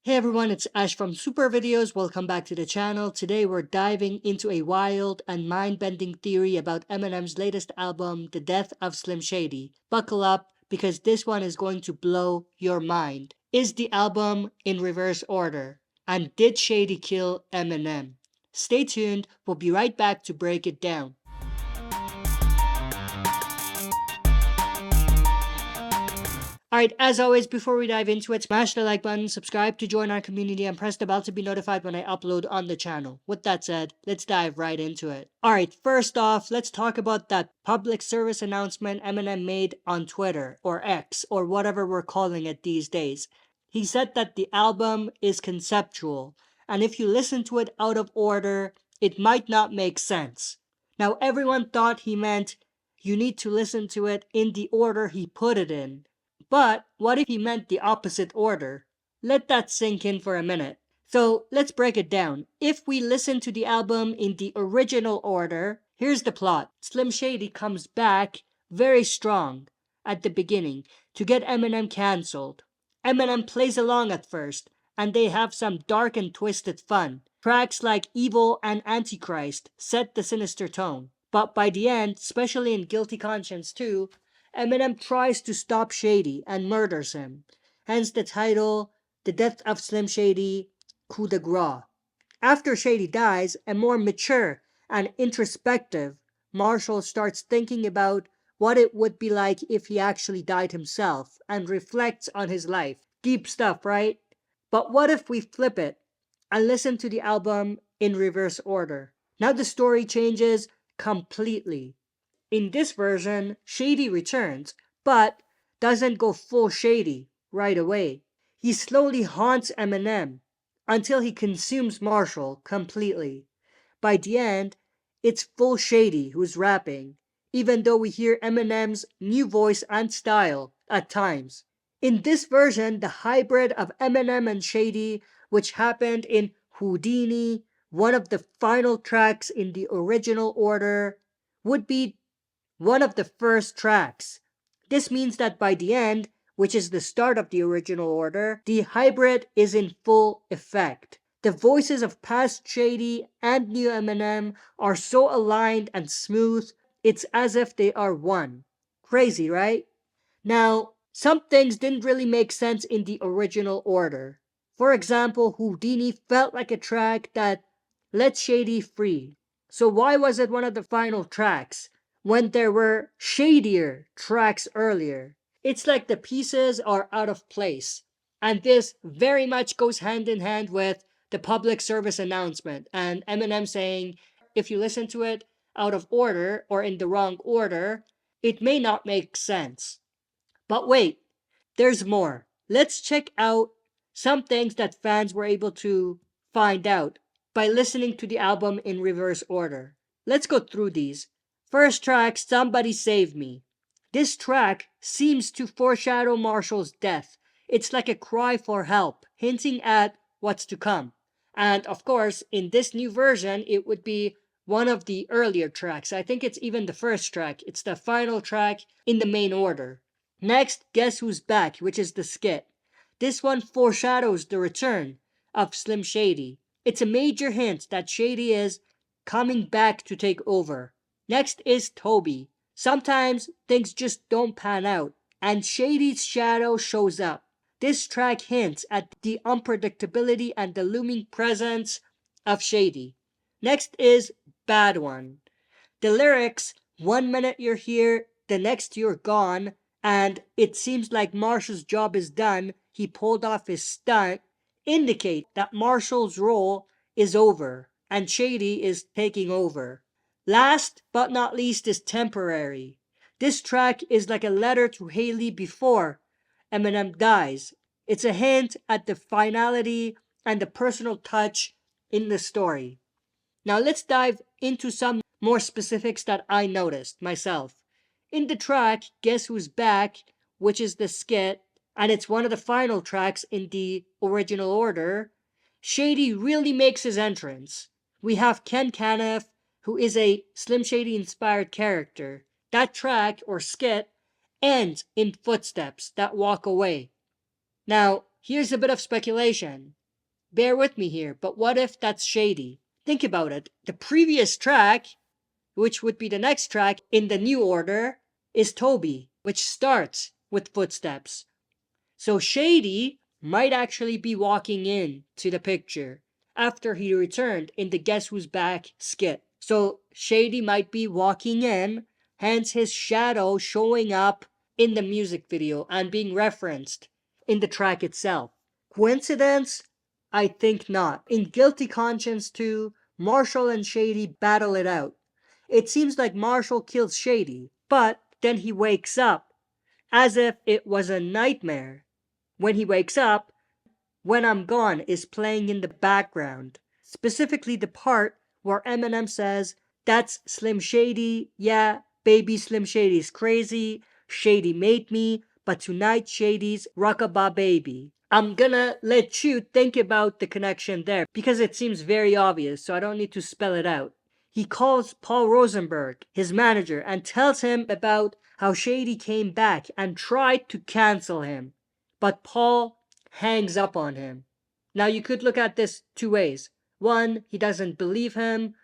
Hey everyone, it's Ash from SuperVideos. Welcome back to the channel. Today we're diving into a wild and mind-bending theory about Eminem's latest album, The Death of Slim Shady. Buckle up because this one is going to blow your mind. Is the album in reverse order? And did Shady kill Eminem? Stay tuned, we'll be right back to break it down. Alright, as always, before we dive into it, smash the like button, subscribe to join our community, and press the bell to be notified when I upload on the channel. With that said, let's dive right into it. Alright, first off, let's talk about that public service announcement Eminem made on Twitter, or X, or whatever we're calling it these days. He said that the album is conceptual, and if you listen to it out of order, it might not make sense. Now, everyone thought he meant you need to listen to it in the order he put it in. But what if he meant the opposite order? Let that sink in for a minute. So let's break it down. If we listen to the album in the original order, here's the plot. Slim Shady comes back very strong at the beginning to get Eminem cancelled. Eminem plays along at first, and they have some dark and twisted fun. Tracks like Evil and Antichrist set the sinister tone. But by the end, especially in Guilty Conscience 2, Eminem tries to stop Shady and murders him. Hence the title, The Death of Slim Shady, Coup de Grace. After Shady dies, a more mature and introspective Marshall starts thinking about what it would be like if he actually died himself and reflects on his life. Deep stuff, right? But what if we flip it and listen to the album in reverse order? Now the story changes completely. In this version, Shady returns, but doesn't go full Shady right away. He slowly haunts Eminem until he consumes Marshall completely. By the end, it's full Shady who's rapping, even though we hear Eminem's new voice and style at times. In this version, the hybrid of Eminem and Shady, which happened in Houdini, one of the final tracks in the original order, would be one of the first tracks. This means that by the end, which is the start of the original order, the hybrid is in full effect. The voices of past Shady and new Eminem are so aligned and smooth, it's as if they are one. Crazy, right? Now, some things didn't really make sense in the original order. For example, Houdini felt like a track that let Shady free. So why was it one of the final tracks when there were shadier tracks earlier? It's like the pieces are out of place. And this very much goes hand in hand with the public service announcement and Eminem saying, if you listen to it out of order or in the wrong order, it may not make sense. But wait, there's more. Let's check out some things that fans were able to find out by listening to the album in reverse order. Let's go through these. First track, Somebody Save Me. This track seems to foreshadow Marshall's death. It's like a cry for help, hinting at what's to come. And of course, in this new version, it would be one of the earlier tracks. I think it's even the first track. It's the final track in the main order. Next, Guess Who's Back, which is the skit. This one foreshadows the return of Slim Shady. It's a major hint that Shady is coming back to take over. Next is Toby. Sometimes things just don't pan out, and Shady's shadow shows up. This track hints at the unpredictability and the looming presence of Shady. Next is Bad One. The lyrics, 1 minute you're here, the next you're gone, and it seems like Marshall's job is done, he pulled off his stunt, indicate that Marshall's role is over and Shady is taking over. Last but not least is Temporary. This track is like a letter to Haley before Eminem dies. It's a hint at the finality and the personal touch in the story. Now let's dive into some more specifics that I noticed myself. In the track, Guess Who's Back, which is the skit, and it's one of the final tracks in the original order, Shady really makes his entrance. We have Ken Caniff, who is a Slim Shady inspired character. That track, or skit, ends in footsteps that walk away. Now, here's a bit of speculation. Bear with me here, but what if that's Shady? Think about it. The previous track, which would be the next track in the new order, is Toby, which starts with footsteps. So Shady might actually be walking in to the picture after he returned in the Guess Who's Back skit. So Shady might be walking in, hence his shadow showing up in the music video and being referenced in the track itself. Coincidence? I think not. In Guilty Conscience 2, Marshall and Shady battle it out. It seems like Marshall kills Shady, but then he wakes up as if it was a nightmare. When he wakes up, When I'm Gone is playing in the background, specifically the part where Eminem says, "That's Slim Shady, yeah, baby Slim Shady's crazy, Shady made me, but tonight Shady's rockabye baby." I'm gonna let you think about the connection there because it seems very obvious, so I don't need to spell it out. He calls Paul Rosenberg, his manager, and tells him about how Shady came back and tried to cancel him, but Paul hangs up on him. Now you could look at this two ways. One, he doesn't believe him,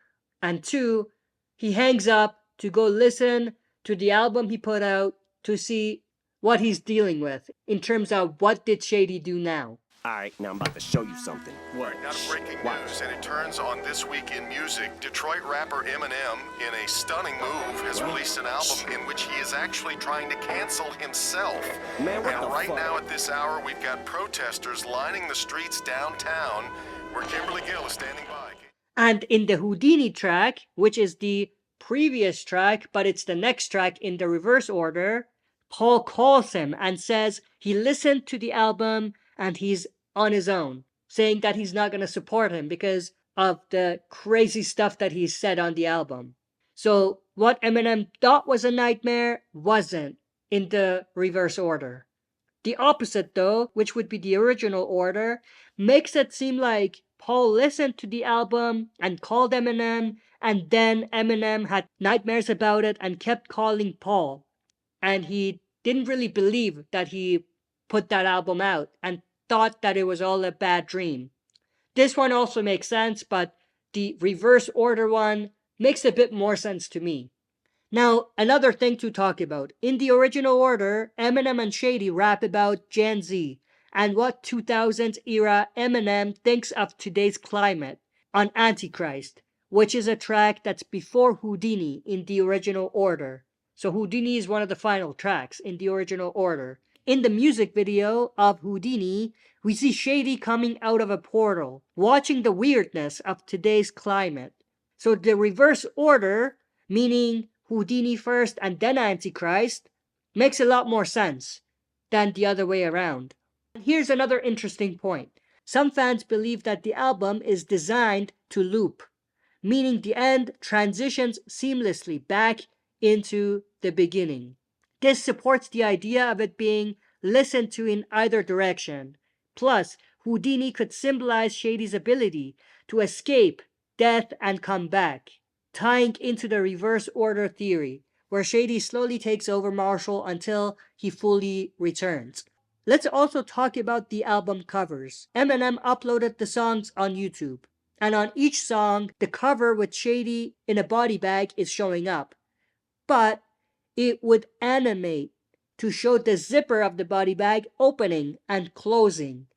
and two, he hangs up to go listen to the album he put out to see what he's dealing with in terms of what did Shady do now. Alright, now I'm about to show you something. Right, now to breaking news, and it turns on This Week in Music. Detroit rapper Eminem, in a stunning move, has released an album in which he is actually trying to cancel himself. Man, what and the right fuck? now at this hour, we've got protesters lining the streets downtown, where Kimberly Gill is standing by. And in the Houdini track, which is the previous track, but it's the next track in the reverse order, Paul calls him and says he listened to the album and he's on his own, saying that he's not going to support him because of the crazy stuff that he said on the album. So what Eminem thought was a nightmare wasn't in the reverse order. The opposite, though, which would be the original order, makes it seem like Paul listened to the album and called Eminem, and then Eminem had nightmares about it and kept calling Paul. And he didn't really believe that he put that album out and thought that it was all a bad dream. This one also makes sense, but the reverse order one makes a bit more sense to me. Now, another thing to talk about. In the original order, Eminem and Shady rap about Gen Z and what 2000s era Eminem thinks of today's climate on Antichrist, which is a track that's before Houdini in the original order. So Houdini is one of the final tracks in the original order. In the music video of Houdini, we see Shady coming out of a portal, watching the weirdness of today's climate. So the reverse order, meaning Houdini first and then Antichrist, makes a lot more sense than the other way around. Here's another interesting point. Some fans believe that the album is designed to loop, meaning the end transitions seamlessly back into the beginning. This supports the idea of it being listened to in either direction. Plus, Houdini could symbolize Shady's ability to escape death and come back, tying into the reverse order theory, where Shady slowly takes over Marshall until he fully returns. Let's also talk about the album covers. Eminem uploaded the songs on YouTube, and on each song, the cover with Shady in a body bag is showing up. But it would animate to show the zipper of the body bag opening and closing,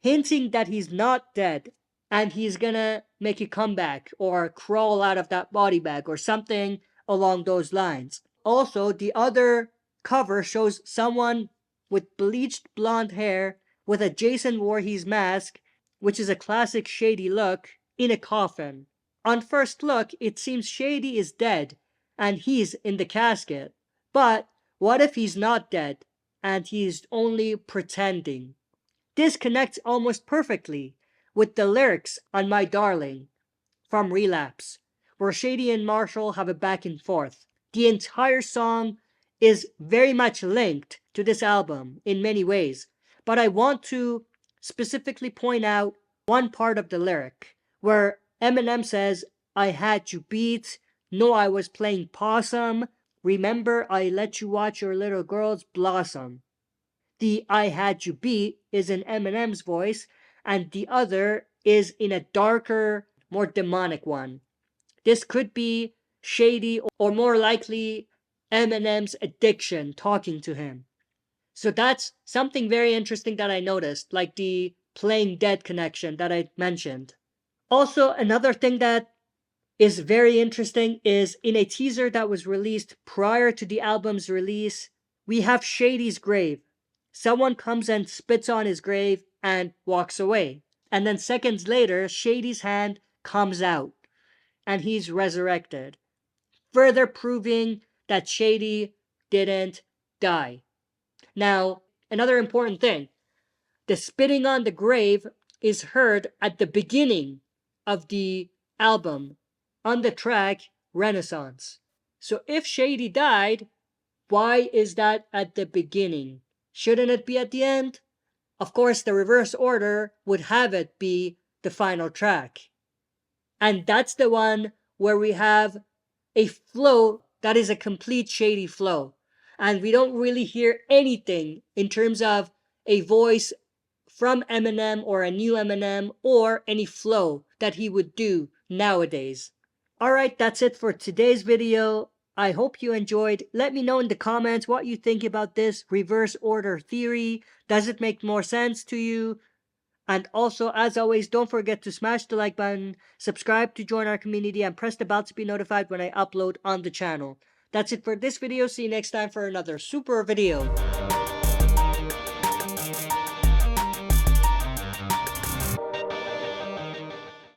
hinting that he's not dead and he's gonna make a comeback or crawl out of that body bag or something along those lines. Also, the other cover shows someone with bleached blonde hair with a Jason Voorhees mask, which is a classic Shady look, in a coffin. On first look, it seems Shady is dead and he's in the casket. But what if he's not dead and he's only pretending? This connects almost perfectly with the lyrics on My Darling from Relapse, where Shady and Marshall have a back and forth. The entire song is very much linked to this album in many ways, but I want to specifically point out one part of the lyric where Eminem says, "I had you beat, no I was playing possum, remember I let you watch your little girls blossom." the I Had You Beat is in Eminem's voice, and the other is in a darker, more demonic one. This could be Shady, or more likely Eminem's addiction talking to him. So that's something very interesting that I noticed, like the playing dead connection that I mentioned. Also, another thing that is very interesting is in a teaser that was released prior to the album's release, we have Shady's grave. Someone comes and spits on his grave and walks away. And then seconds later, Shady's hand comes out and he's resurrected, further proving that Shady didn't die. Now, another important thing, the spitting on the grave is heard at the beginning of the album on the track Renaissance. So if Shady died, why is that at the beginning? Shouldn't it be at the end? Of course, the reverse order would have it be the final track. And that's the one where we have a flow that is a complete Shady flow. And we don't really hear anything in terms of a voice from Eminem or a new Eminem or any flow that he would do nowadays. Alright, that's it for today's video. I hope you enjoyed. Let me know in the comments what you think about this reverse order theory. Does it make more sense to you? And also, as always, don't forget to smash the like button, subscribe to join our community, and press the bell to be notified when I upload on the channel. That's it for this video. See you next time for another super video.